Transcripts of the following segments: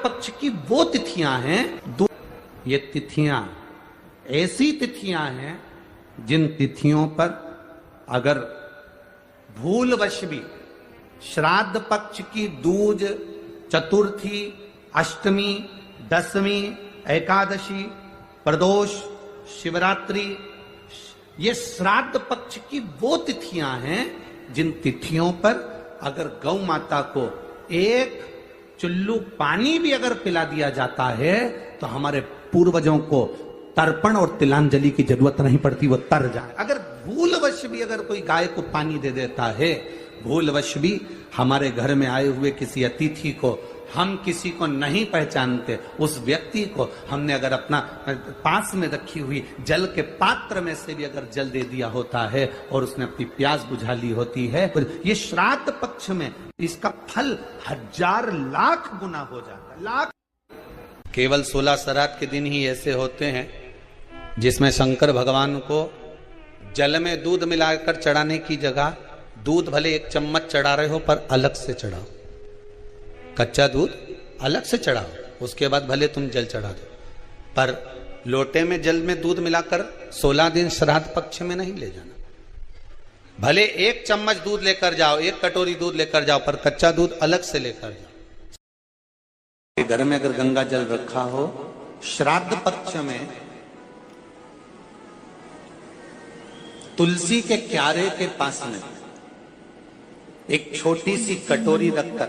पक्ष की वो तिथियां हैं, ये तिथियां ऐसी तिथियां हैं जिन तिथियों पर अगर भूलवश भी श्राद्ध पक्ष की दूज, चतुर्थी, अष्टमी, दसवीं, एकादशी, प्रदोष, शिवरात्रि, ये श्राद्ध पक्ष की वो तिथियां हैं जिन तिथियों पर अगर गौ माता को एक चुल्लू पानी भी अगर पिला दिया जाता है तो हमारे पूर्वजों को तर्पण और तिलांजलि की जरूरत नहीं पड़ती, वो तर जाए। अगर भूलवश भी अगर कोई गाय को पानी दे देता है, भूलवश भी हमारे घर में आए हुए किसी अतिथि को, हम किसी को नहीं पहचानते, उस व्यक्ति को हमने अगर अपना पास में रखी हुई जल के पात्र में से भी अगर जल दे दिया होता है और उसने अपनी प्यास बुझा ली होती है, तो ये श्राद्ध पक्ष में इसका फल 1000 लाख गुना हो जाता है। लाख। केवल 16 श्राद्ध के दिन ही ऐसे होते हैं जिसमें शंकर भगवान को जल में दूध मिलाकर चढ़ाने की जगह दूध भले 1 चम्मच चढ़ा रहे हो पर अलग से चढ़ाओ, कच्चा दूध अलग से चढ़ाओ, उसके बाद भले तुम जल चढ़ा दो, पर लोटे में जल में दूध मिलाकर 16 दिन श्राद्ध पक्ष में नहीं ले जाना। भले 1 चम्मच दूध लेकर जाओ, 1 कटोरी दूध लेकर जाओ, पर कच्चा दूध अलग से लेकर जाओ। घर में अगर गंगा जल रखा हो, श्राद्ध पक्ष में तुलसी के क्यारे के पास में एक छोटी सी कटोरी रखकर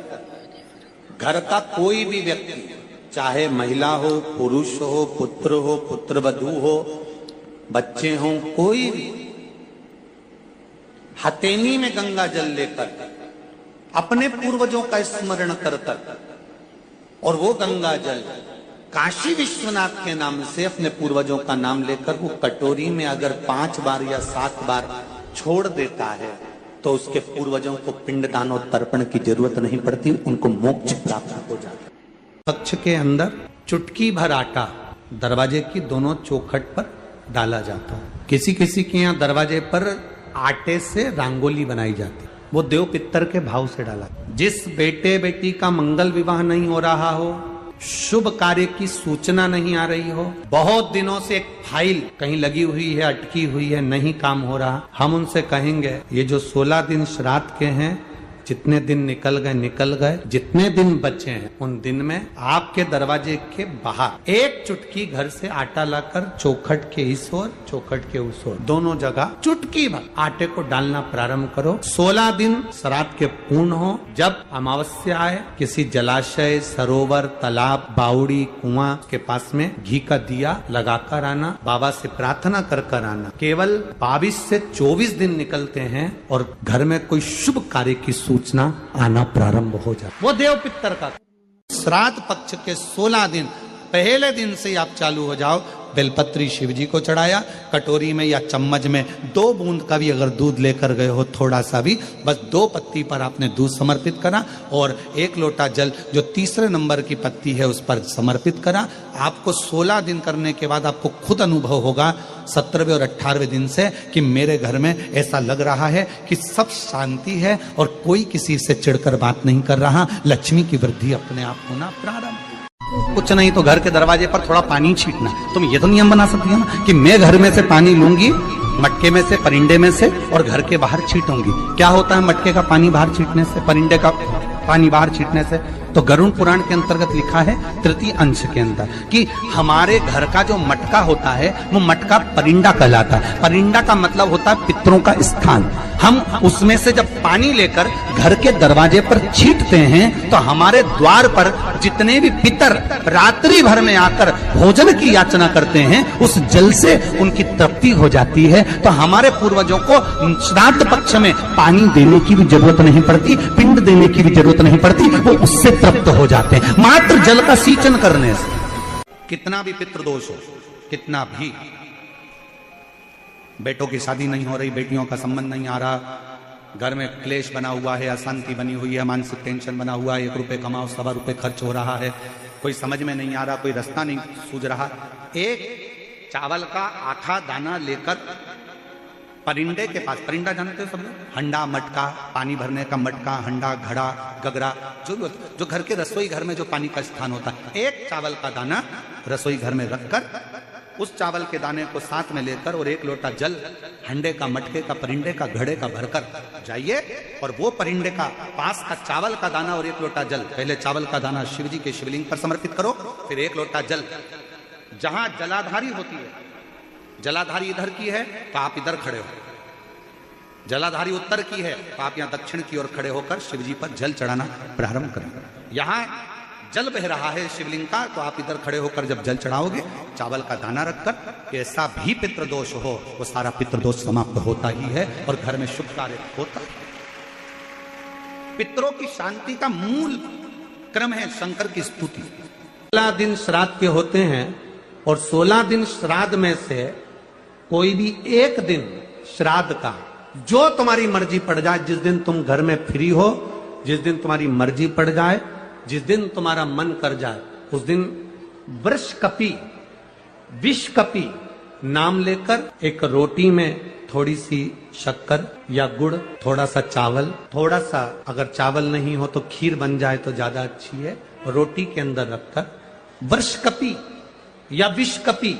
घर का कोई भी व्यक्ति, चाहे महिला हो, पुरुष हो, पुत्रवधू हो, बच्चे हो, कोई भी हथेली में गंगा जल लेकर अपने पूर्वजों का स्मरण कर और वो गंगा जल काशी विश्वनाथ के नाम से अपने पूर्वजों का नाम लेकर वो कटोरी में अगर 5 बार या 7 बार छोड़ देता है तो उसके पूर्वजों को पिंडदान और तर्पण की जरूरत नहीं पड़ती, उनको मोक्ष प्राप्त हो जाता है। पक्ष के अंदर चुटकी भर आटा दरवाजे की दोनों चौखट पर डाला जाता है। किसी किसी के यहाँ दरवाजे पर आटे से रंगोली बनाई जाती, वो देव पितर के भाव से डाला। जिस बेटे बेटी का मंगल विवाह नहीं हो रहा हो, शुभ कार्य की सूचना नहीं आ रही हो, बहुत दिनों से एक फाइल कहीं लगी हुई है, अटकी हुई है, नहीं काम हो रहा, हम उनसे कहेंगे ये जो 16 दिन श्राद्ध के हैं, जितने दिन निकल गए, जितने दिन बचे हैं उन दिन में आपके दरवाजे के बाहर एक चुटकी घर से आटा लाकर चौखट के इस ओर, चौखट के उस ओर, दोनों जगह चुटकी भर आटे को डालना प्रारंभ करो। 16 दिन श्राद्ध के पूर्ण हो। जब अमावस्या आए, किसी जलाशय, सरोवर, तालाब, बावड़ी, कुआं के पास में घी का दिया लगाकर आना, बाबा से प्रार्थना कर आना। केवल 22 से 24 दिन निकलते हैं और घर में कोई शुभ कार्य की सूचना आना प्रारंभ हो जाए। वो देव पितर का श्राद्ध पक्ष के 16 दिन पहले दिन से आप चालू हो जाओ। बेलपत्री शिव जी को चढ़ाया, कटोरी में या चम्मच में 2 बूंद का भी अगर दूध लेकर गए हो, थोड़ा सा भी, बस 2 पत्ती पर आपने दूध समर्पित करा और 1 लोटा जल जो तीसरे नंबर की पत्ती है उस पर समर्पित करा। आपको 16 दिन करने के बाद आपको खुद अनुभव होगा 17वें और 18वें दिन से कि मेरे घर में ऐसा लग रहा है कि सब शांति है और कोई किसी से चिढ़कर बात नहीं कर रहा। लक्ष्मी की वृद्धि अपने आप होना प्रारंभ। कुछ नहीं तो घर के दरवाजे पर थोड़ा पानी छीटना। तुम ये तो नियम बना सकती हो ना कि मैं घर में से पानी लूंगी, मटके में से, परिंदे में से, और घर के बाहर छीटूंगी। क्या होता है मटके का पानी बाहर छीटने से, परिंदे का पानी बाहर छीटने से? तो गरुड़ पुराण के अंतर्गत लिखा है 3 अंश के अंदर कि हमारे घर का जो मटका होता है वो मटका परिंदा कहलाता है। परिंदा का मतलब होता है पितरों का स्थान। हम उसमें से जब पानी लेकर घर के दरवाजे पर छींटते हैं तो हमारे द्वार पर जितने भी पितर रात्रि भर में आकर भोजन की याचना करते हैं, उस जल से उनकी तृप्ति हो जाती है। तो हमारे पूर्वजों को श्राद्ध पक्ष में पानी देने की भी जरूरत नहीं पड़ती, पिंड देने की भी जरूरत नहीं पड़ती, वो उससे तृप्त हो जाते हैं मात्र जल का सिंचन करने से। कितना भी पितृदोष हो, कितना भी, बेटों की शादी नहीं हो रही, बेटियों का संबंध नहीं आ रहा, घर में क्लेश बना हुआ है, अशांति बनी हुई है, मानसिक टेंशन बना हुआ है, 1 रुपए कमाओ 1.25 रुपए खर्च हो रहा है, कोई समझ में नहीं आ रहा, कोई रास्ता नहीं सूझ रहा, एक चावल का आधा दाना लेकर परिंदे के पास, परिंदा जानते हो सब लोग, हंडा मटका, पानी भरने का मटका, हंडा घड़ा गगरा, जो घर के रसोई घर में जो पानी का स्थान होता है, एक चावल का दाना रसोई घर में रखकर उस चावल के दाने को साथ में लेकर और एक लोटा जल हंडे का, मटके का, परिंदे का, घड़े का भरकर जाइए और वो परिंदे का पास का चावल का दाना और एक लोटा जल, पहले चावल का दाना शिव जी के शिवलिंग पर समर्पित करो, फिर एक लोटा जल, जहां जलाधारी होती है, जलाधारी इधर की है तो आप इधर खड़े हो, जलाधारी उत्तर की है तो आप यहां दक्षिण की ओर खड़े होकर शिव जी पर जल चढ़ाना प्रारंभ करें। यहां जल बह रहा है शिवलिंग का तो आप इधर खड़े होकर जब जल चढ़ाओगे, चावल का दाना रखकर, ऐसा भी पितृदोष हो वो सारा पितृदोष समाप्त होता ही है और घर में शुभ कार्य होता है। पितरों की शांति का मूल क्रम है शंकर की स्तुति। 16 दिन श्राद्ध के होते हैं और 16 दिन श्राद्ध में से कोई भी एक दिन श्राद्ध का, जो तुम्हारी मर्जी पड़ जाए, जिस दिन तुम घर में फ्री हो, जिस दिन तुम्हारी मर्जी पड़ जाए, जिस दिन तुम्हारा मन कर जाए, उस दिन वृषकपि, विषकपि नाम लेकर एक रोटी में थोड़ी सी शक्कर या गुड़, थोड़ा सा चावल, थोड़ा सा अगर चावल नहीं हो तो खीर बन जाए तो ज्यादा अच्छी है, रोटी के अंदर रखकर वृषकपि या विषकपि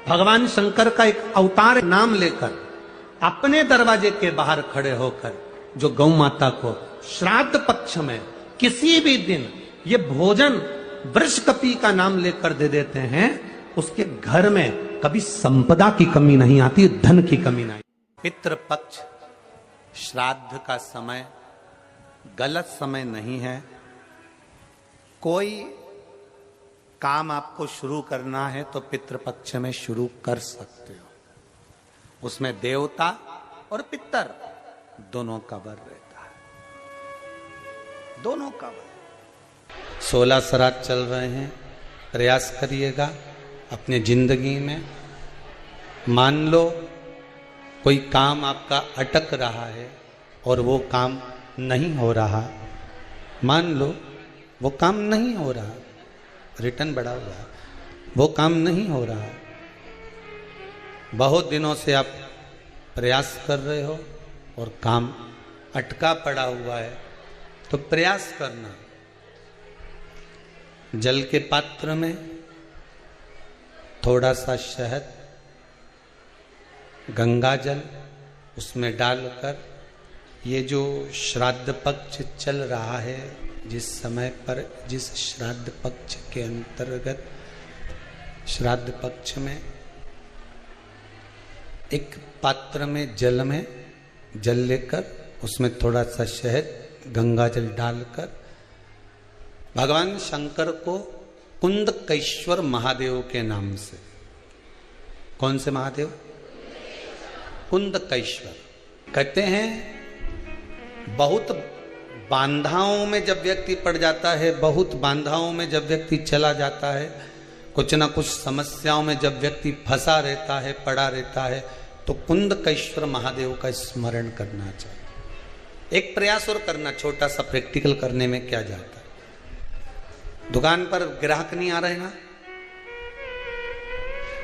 भगवान शंकर का एक अवतार नाम लेकर अपने दरवाजे के बाहर खड़े होकर जो गौ माता को श्राद्ध पक्ष में किसी भी दिन ये भोजन वृषकपि का नाम लेकर दे देते हैं, उसके घर में कभी संपदा की कमी नहीं आती, धन की कमी नहीं। पितृपक्ष श्राद्ध का समय गलत समय नहीं है। कोई काम आपको शुरू करना है तो पितृपक्ष में शुरू कर सकते हो, उसमें देवता और पितर दोनों का वर रहता है, दोनों का वर। 16 श्राद्ध चल रहे हैं, प्रयास करिएगा अपने जिंदगी में। मान लो कोई काम आपका अटक रहा है और वो काम नहीं हो रहा, मान लो वो काम नहीं हो रहा, रिटर्न बढ़ा हुआ है, वो काम नहीं हो रहा, बहुत दिनों से आप प्रयास कर रहे हो और काम अटका पड़ा हुआ है, तो प्रयास करना, जल के पात्र में थोड़ा सा शहद, गंगा जल उसमें डालकर, ये जो श्राद्ध पक्ष चल रहा है, जिस समय पर, जिस श्राद्ध पक्ष के अंतर्गत, श्राद्ध पक्ष में एक पात्र में जल लेकर उसमें थोड़ा सा शहद, गंगा जल डालकर भगवान शंकर को कुंदकेश्वर महादेव के नाम से, कौन से महादेव? कुंदकेश्वर। कहते हैं बहुत बांधाओं में जब व्यक्ति पड़ जाता है, बहुत बांधाओं में जब व्यक्ति चला जाता है, कुछ ना कुछ समस्याओं में जब व्यक्ति फंसा रहता है, पड़ा रहता है, तो कुंदकेश्वर महादेव का स्मरण करना चाहिए। एक प्रयास और करना, छोटा सा प्रैक्टिकल करने में क्या जाता है। दुकान पर ग्राहक नहीं आ रहे ना,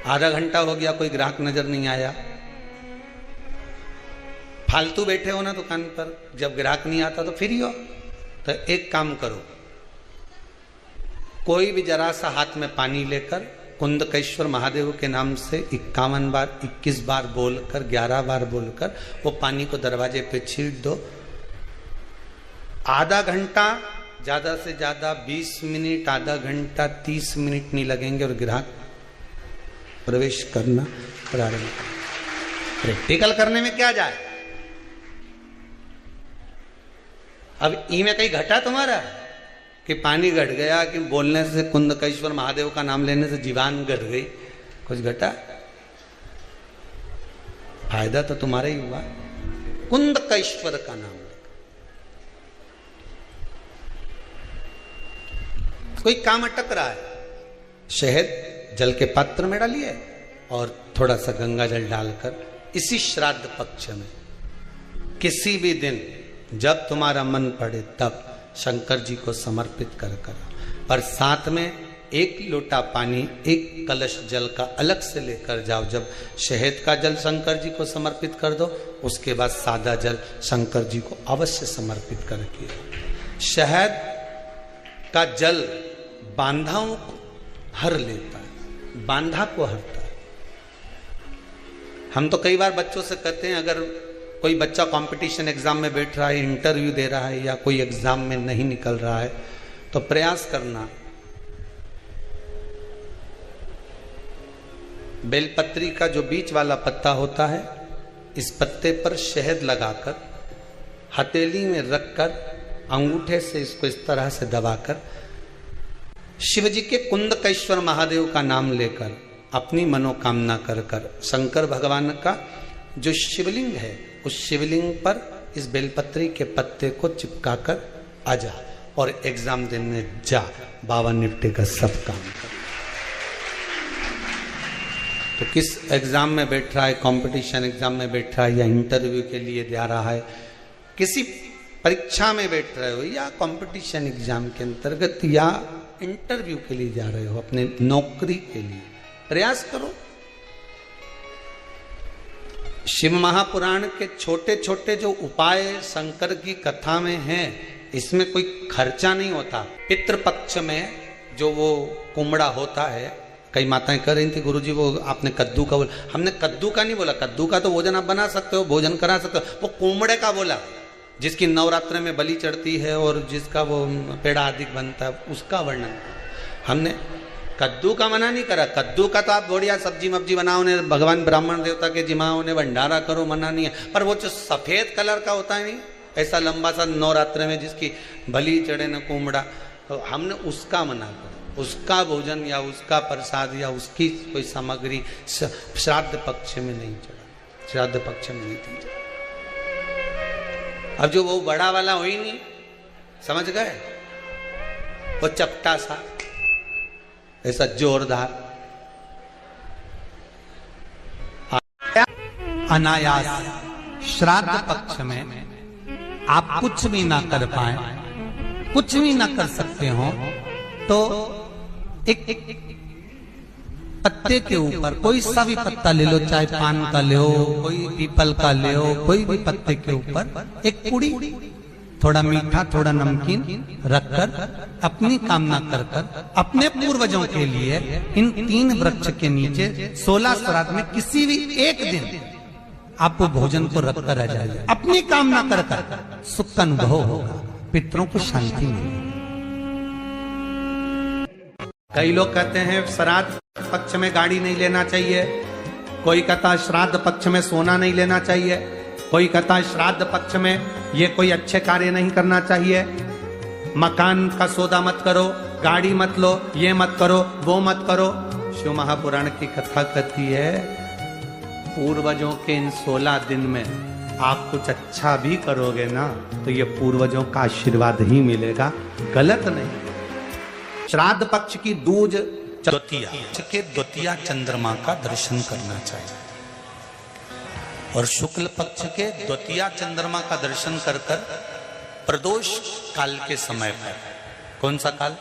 आधा घंटा हो गया कोई ग्राहक नजर नहीं आया, फालतू बैठे हो ना दुकान पर, जब ग्राहक नहीं आता तो फ्री हो, तो एक काम करो, कोई भी जरा सा हाथ में पानी लेकर कुंदकेश्वर महादेव के नाम से 51 बार, 21 बार बोलकर, 11 बार बोलकर वो पानी को दरवाजे पे छीट दो। आधा घंटा, ज्यादा से ज्यादा 20 मिनट, आधा घंटा 30 मिनट नहीं लगेंगे और ग्राहक प्रवेश करना प्रारंभ। प्रैक्टिकल करने में क्या जाए। अब ई में कहीं घटा तुम्हारा कि पानी घट गया, कि बोलने से, कुंदकेश्वर महादेव का नाम लेने से जीवान घट गई, कुछ घटा? फायदा तो तुम्हारा ही हुआ। कुंदकेश्वर का नाम, कोई काम अटक रहा है, शहद जल के पात्र में डालिए और थोड़ा सा गंगा जल डालकर इसी श्राद्ध पक्ष में किसी भी दिन जब तुम्हारा मन पड़े तब शंकर जी को समर्पित कर, पर साथ में एक लोटा पानी, एक कलश जल का अलग से लेकर जाओ। जब शहद का जल शंकर जी को समर्पित कर दो, उसके बाद सादा जल शंकर जी को अवश्य समर्पित करके। शहद का जल बांधाओं को हर लेता है, बांधा को हरता है। हम तो कई बार बच्चों से कहते हैं, अगर कोई बच्चा कंपटीशन एग्जाम में बैठ रहा है, इंटरव्यू दे रहा है, या कोई एग्जाम में नहीं निकल रहा है, तो प्रयास करना बेलपत्री का जो बीच वाला पत्ता होता है, इस पत्ते पर शहद लगाकर हथेली में रखकर अंगूठे से इसको इस तरह से दबाकर शिव जी के कुंदकेश्वर महादेव का नाम लेकर अपनी मनोकामना कर कर शंकर भगवान का जो शिवलिंग है, उस शिवलिंग पर इस बेलपत्री के पत्ते को चिपकाकर आ जा और एग्जाम देने जा। बाबा निपटे का सब काम कर। तो किस एग्जाम में बैठ रहा है, कंपटीशन एग्जाम में बैठ रहा है, या इंटरव्यू के लिए जा रहा है, किसी परीक्षा में बैठ रहे हो, या कंपटीशन एग्जाम के अंतर्गत, या इंटरव्यू के लिए जा रहे हो, अपने नौकरी के लिए प्रयास करो। शिव महापुराण के छोटे छोटे जो उपाय शंकर की कथा में हैं, इसमें कोई खर्चा नहीं होता। पितृपक्ष में जो वो कुमड़ा होता है, कई माताएं कह रही थी गुरुजी वो आपने कद्दू का बोला, हमने कद्दू का नहीं बोला। कद्दू का तो भोजन आप बना सकते हो, भोजन करा सकते हो, वो कुमड़े का बोला, जिसकी नवरात्र में बलि चढ़ती है और जिसका वो पेड़ा आदि बनता है, उसका वर्णन। हमने कद्दू का मना नहीं करा। कद्दू का तो आप बढ़िया सब्जी मब्जी बनाओ ने, भगवान ब्राह्मण देवता के जिमाओ ने भंडारा करो, मना नहीं है। पर वो जो सफेद कलर का होता है नहीं, ऐसा लंबा सा नवरात्र में जिसकी बलि चढ़े न कुमड़ा, तो हमने उसका मना करा। उसका भोजन या उसका प्रसाद या उसकी कोई सामग्री श्राद्ध पक्ष में नहीं चढ़ा, श्राद्ध पक्ष में नहीं दी। अब जो वो बड़ा वाला हो ही नहीं, समझ गए, वो चपटा सा ऐसा जोरदार अनायास श्राद्ध पक्ष में आप कुछ भी ना कर पाए, कुछ भी ना कर सकते हो, तो एक पत्ते के ऊपर कोई सा भी पत्ता ले लो, चाहे पान का ले हो, कोई पीपल का ले हो, कोई भी पत्ते के ऊपर एक पुड़ी, थोड़ा मीठा थोड़ा नमकीन रखकर अपनी कामना कर कर अपने पूर्वजों के लिए इन 3 वृक्ष के नीचे 16 श्राद्ध में किसी भी एक दिन आपको भोजन को रखकर आ जाए, अपनी कामना कर कर सुख का अनुभव होगा, पितरों को शांति मिलेगी। कई लोग कहते हैं श्राद्ध पक्ष में गाड़ी नहीं लेना चाहिए, कोई कहता श्राद्ध पक्ष में सोना नहीं लेना चाहिए, कोई कहता श्राद्ध पक्ष में ये कोई अच्छे कार्य नहीं करना चाहिए, मकान का सौदा मत करो, गाड़ी मत लो, ये मत करो, वो मत करो। शिव महापुराण की कथा कहती है, पूर्वजों के इन 16 दिन में आप कुछ अच्छा भी करोगे ना, तो ये पूर्वजों का आशीर्वाद ही मिलेगा, गलत नहीं। श्राद्ध पक्ष की दूज द्वितीया चंद्रमा का दर्शन करना चाहिए, और शुक्ल पक्ष के द्वितीया चंद्रमा का दर्शन कर कर प्रदोष काल के समय पर, कौन सा काल,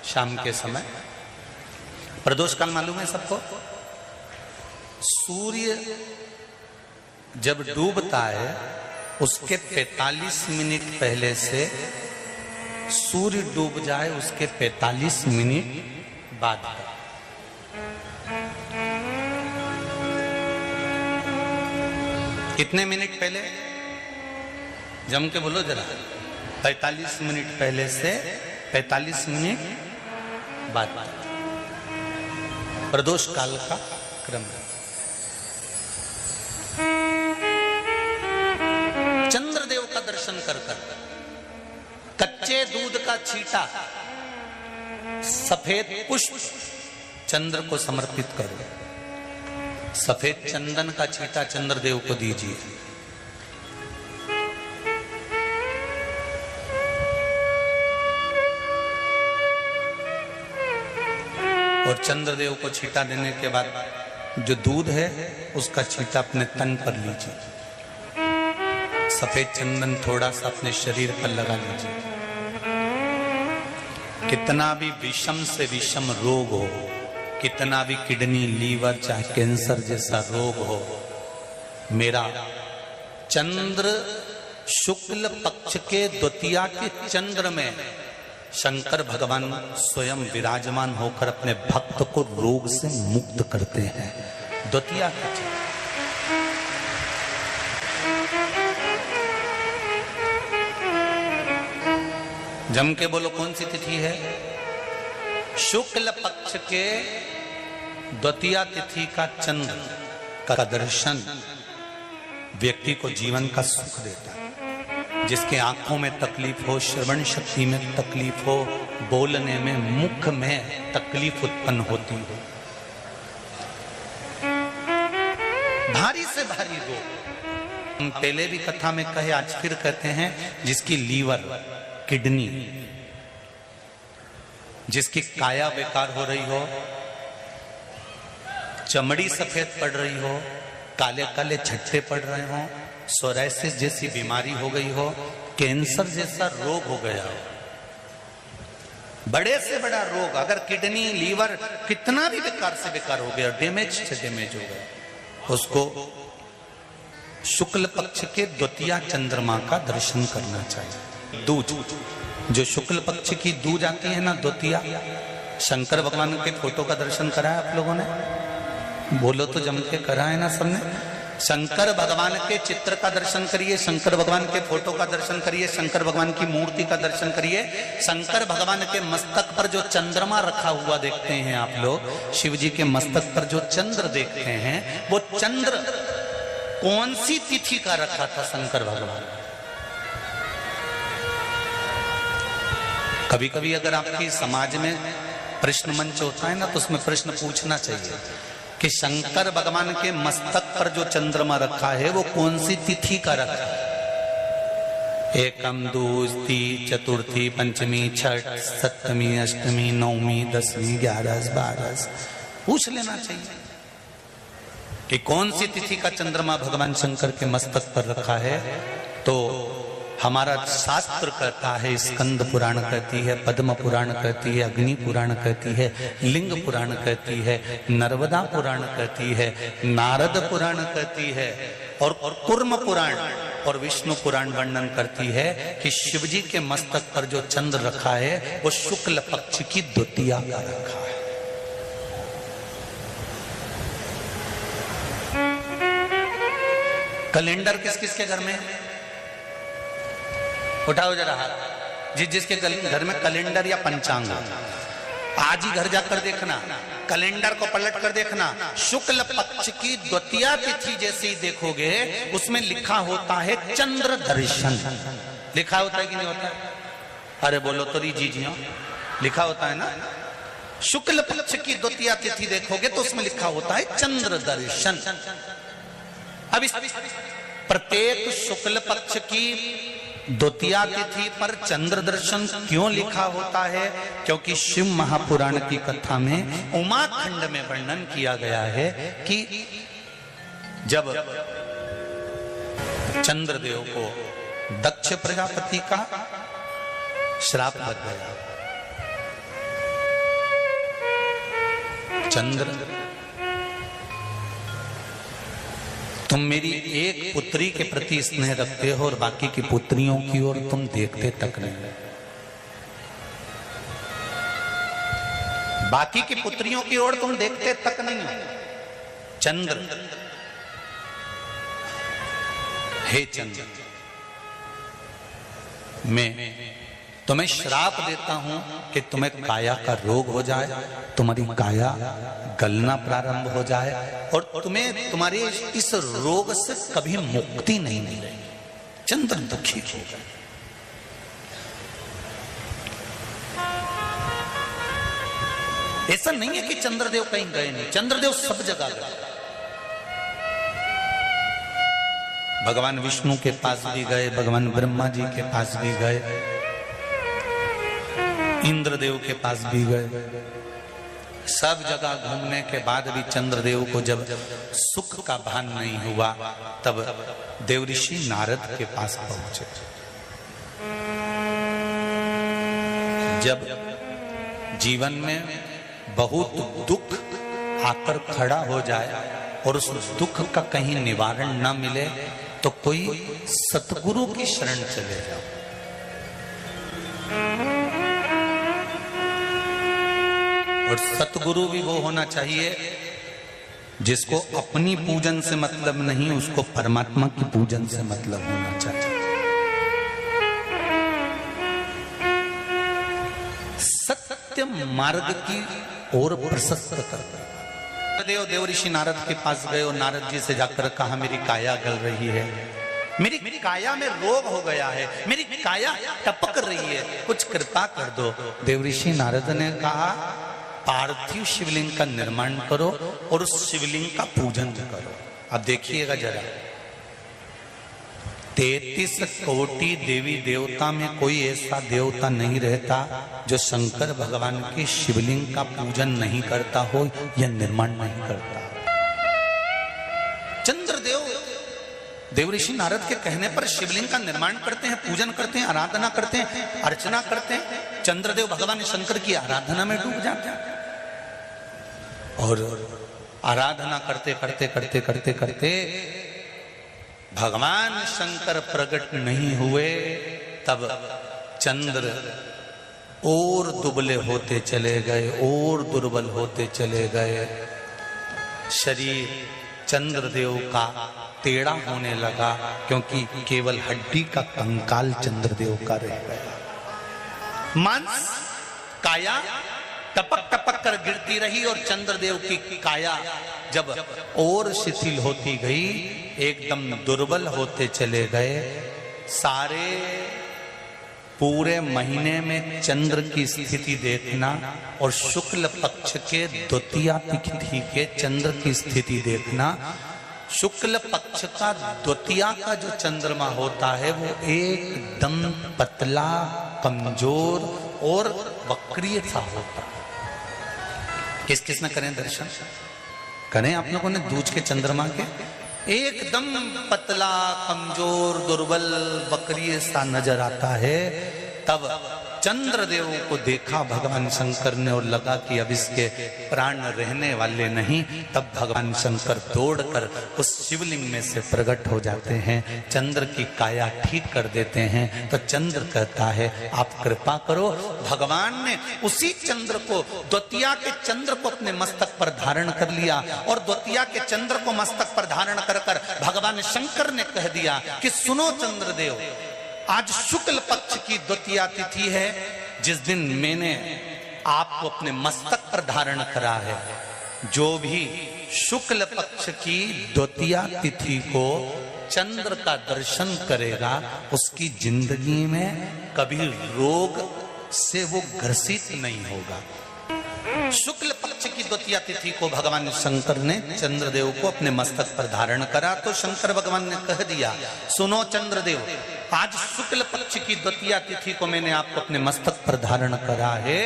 शाम के समय, प्रदोष काल मालूम है सबको, सूर्य जब डूबता है उसके 45 मिनट पहले से सूर्य डूब जाए उसके 45 मिनट बाद का। कितने मिनट पहले, जम के बोलो जरा, 45 मिनट पहले से 45 मिनट बाद प्रदोष काल का क्रम है। चंद्रदेव का दर्शन कर कर कच्चे दूध का छींटा, सफेद पुष्प चंद्र को समर्पित करो, सफेद चंदन का छींटा चंद्रदेव को दीजिए। और चंद्रदेव को छींटा देने के बाद जो दूध है उसका छींटा अपने तन पर लीजिए, सफेद चंदन थोड़ा सा अपने शरीर पर लगा लीजिए। कितना भी विषम से विषम रोग हो, कितना भी किडनी, लीवर, चाहे कैंसर जैसा रोग हो, मेरा चंद्र शुक्ल पक्ष के द्वितीया के चंद्र में शंकर भगवान स्वयं विराजमान होकर अपने भक्त को रोग से मुक्त करते हैं। द्वितीया के चंद्र। जम के बोलो कौन सी तिथि है? शुक्ल पक्ष के द्वितीया तिथि का चंद्र का दर्शन व्यक्ति को जीवन का सुख देता है। जिसके आंखों में तकलीफ हो, श्रवण शक्ति में तकलीफ हो, बोलने में, मुख में तकलीफ उत्पन्न होती हो, भारी से भारी रोग, हम पहले भी कथा में कहे, आज फिर कहते हैं, जिसकी लीवर, किडनी, जिसकी काया बेकार हो रही हो, चमड़ी सफेद पड़ रही हो, काले काले झट्टे पड़ रहे हो, सोराइसिस जैसी बीमारी हो गई हो, कैंसर जैसा रोग हो गया हो, बड़े से बड़ा रोग, अगर किडनी, लीवर कितना भी बेकार से बेकार हो गया, डैमेज से डैमेज हो गया, उसको शुक्ल पक्ष के द्वितीया चंद्रमा का दर्शन करना चाहिए। दूज, जो शुक्ल पक्ष की दूज आती है ना, द्वितीया, शंकर भगवान के फोटो का दर्शन करा है आप लोगों ने? बोलो तो जम के करा है ना सबने? शंकर भगवान के चित्र का दर्शन करिए, शंकर भगवान के फोटो का दर्शन करिए, शंकर भगवान की मूर्ति का दर्शन करिए। शंकर भगवान के मस्तक पर जो चंद्रमा रखा हुआ देखते हैं आप लोग, शिव जी के मस्तक पर जो चंद्र देखते हैं, वो चंद्र कौन सी तिथि का रखा था शंकर भगवान? कभी कभी अगर आपकी समाज में प्रश्न मंच होता है ना, तो उसमें प्रश्न पूछना चाहिए कि शंकर भगवान के मस्तक पर जो चंद्रमा रखा है वो कौन सी तिथि का रखा है? एकम, दूसरी, चतुर्थी, पंचमी, छठ, सप्तमी, अष्टमी, नवमी, दसवीं, 11, 12 पूछ लेना चाहिए कि कौन सी तिथि का चंद्रमा भगवान शंकर के मस्तक पर रखा है। तो हमारा शास्त्र कहता है, स्कंद पुराण कहती है, पद्म पुराण कहती है, अग्नि पुराण कहती है, लिंग पुराण कहती है, नर्मदा पुराण कहती है, नारद पुराण कहती है, और कूर्म पुराण और विष्णु पुराण वर्णन करती है कि शिव जी के मस्तक पर जो चंद्र रखा है वो शुक्ल पक्ष की द्वितीया का रखा है। कैलेंडर किस किस के घर में? उठाओ जरा हाथ। जिसके घर में कैलेंडर या पंचांग, आज ही घर जाकर देखना, कैलेंडर को पलट कर देखना, शुक्ल पक्ष की द्वितीया तिथि जैसे ही देखोगे उसमें लिखा होता है चंद्र दर्शन। लिखा होता है कि नहीं होता? अरे बोलो तो जी जी, लिखा होता है ना। शुक्ल पक्ष की द्वितीया तिथि देखोगे तो उसमें लिखा होता है चंद्र दर्शन। अब इस प्रत्येक शुक्ल पक्ष की द्वितीया तिथि पर चंद्र दर्शन क्यों लिखा होता है? क्योंकि शिव महापुराण की कथा में उमा खंड में वर्णन किया गया है कि जब चंद्रदेव को दक्ष प्रजापति का श्राप लग गया, चंद्र तुम मेरी एक पुत्री के प्रति स्नेह रखते हो और बाकी की पुत्रियों की ओर तुम देखते तक नहीं। बाकी की पुत्रियों की ओर तुम देखते तक नहीं हो। चंद्र, हे चंद्र, मैं तुम्हें श्राप देता हूं कि तुम्हें काया का रोग हो जाए, तुम्हारी काया गलना प्रारंभ हो जाए और तुम्हें तुम्हारे इस रोग से कभी मुक्ति नहीं मिलेगी। चंद्र दुखी हो गए। ऐसा नहीं है कि चंद्रदेव कहीं गए नहीं, चंद्रदेव सब जगह गए। भगवान विष्णु के पास भी गए, भगवान ब्रह्मा जी के पास भी गए, इंद्रदेव के पास भी गए। सब जगह घूमने के बाद भी चंद्रदेव को जब सुख का भान नहीं हुआ, तब देवऋषि नारद के पास पहुंचे। जब जीवन में बहुत दुख आकर खड़ा हो जाए और उस दुख का कहीं निवारण न मिले तो कोई सतगुरु की शरण चले जाओ। और सतगुरु भी वो होना चाहिए जिसको अपनी पूजन से मतलब नहीं, उसको परमात्मा की पूजन से मतलब होना चाहिए। सत्य मार्ग की ओर प्रशस्त करता। देव ऋषि नारद के पास गए और नारद जी से जाकर कहा मेरी काया गल रही है, मेरी काया में रोग हो गया है, मेरी काया टपक रही है, कुछ कृपा कर दो। देव ऋषि नारद ने कहा पार्थिव शिवलिंग का निर्माण करो और उस शिवलिंग का पूजन करो। अब देखिएगा जरा, 33 कोटि देवी देवता में कोई ऐसा देवता नहीं रहता जो शंकर भगवान के शिवलिंग का पूजन नहीं करता हो या निर्माण नहीं करता। चंद्रदेव देव ऋषि नारद के कहने पर शिवलिंग का निर्माण करते हैं, पूजन करते हैं, आराधना करते हैं, अर्चना करते हैं। चंद्रदेव भगवान शंकर की आराधना में डूब जाते हैं और आराधना करते करते करते करते करते भगवान शंकर प्रकट नहीं हुए, तब चंद्र और दुबले होते चले गए और दुर्बल होते चले गए। शरीर चंद्रदेव का टेढ़ा होने लगा क्योंकि केवल हड्डी का कंकाल चंद्रदेव का रह गया। मांस काया टपक टपक कर गिरती रही और चंद्रदेव की काया जब और शिथिल होती गई, एकदम दुर्बल होते चले गए। सारे पूरे महीने में चंद्र की स्थिति देखना और शुक्ल पक्ष के द्वितीया तिथि के चंद्र की स्थिति देखना। शुक्ल पक्ष का द्वितीया का जो चंद्रमा होता है वो एकदम पतला, कमजोर और वक्रीय सा होता है। किस किस ने करें दर्शन? करें आप लोगों ने दूज के चंद्रमा के? एकदम पतला, कमजोर, दुर्बल, वक्रीय सा नजर आता है। तब चंद्रदेव को देखा भगवान शंकर ने और लगा कि अब इसके प्राण रहने वाले नहीं। तब भगवान शंकर दौड़कर उस शिवलिंग में से प्रकट हो जाते हैं, चंद्र की काया ठीक कर देते हैं। तो चंद्र कहता है आप कृपा करो। भगवान ने उसी चंद्र को, द्वितीया के चंद्र को अपने मस्तक पर धारण कर लिया और द्वितीया के चंद्र को मस्तक पर धारण कर कर भगवान शंकर ने कह दिया कि सुनो चंद्रदेव, आज शुक्ल पक्ष की द्वितीया तिथि है, जिस दिन मैंने आपको अपने मस्तक पर धारण करा है। जो भी शुक्ल पक्ष की द्वितीया तिथि को चंद्र का दर्शन करेगा उसकी जिंदगी में कभी रोग से वो ग्रसित नहीं होगा। शुक्ल पक्ष की द्वितीया तिथि को भगवान शंकर ने चंद्रदेव को अपने मस्तक पर धारण करा। तो शंकर भगवान ने कह दिया सुनो चंद्रदेव, आज शुक्ल पक्ष की द्वितीया तिथि को मैंने आपको अपने मस्तक पर धारण करा है।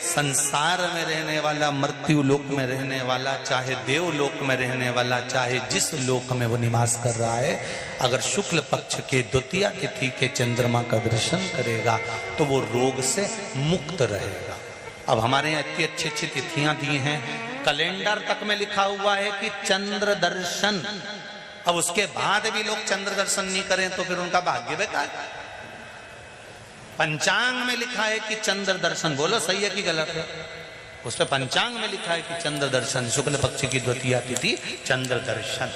संसार में रहने वाला, मृत्यु लोक में रहने वाला, चाहे देवलोक में रहने वाला, चाहे जिस लोक में वो निवास कर रहा है, अगर शुक्ल पक्ष के द्वितीया तिथि के चंद्रमा का दर्शन करेगा तो वो रोग से मुक्त रहेगा। अब हमारे यहाँ इतनी अच्छी अच्छी तिथियां दी हैं, कैलेंडर तक में लिखा हुआ है कि चंद्र दर्शन। अब उसके बाद भी लोग चंद्र दर्शन नहीं करें तो फिर उनका भाग्य बेकार। पंचांग में लिखा है कि चंद्र दर्शन, बोलो सही है कि गलत है? उस पर पंचांग में लिखा है कि चंद्र दर्शन, शुक्ल पक्ष की द्वितीया तिथि चंद्र दर्शन।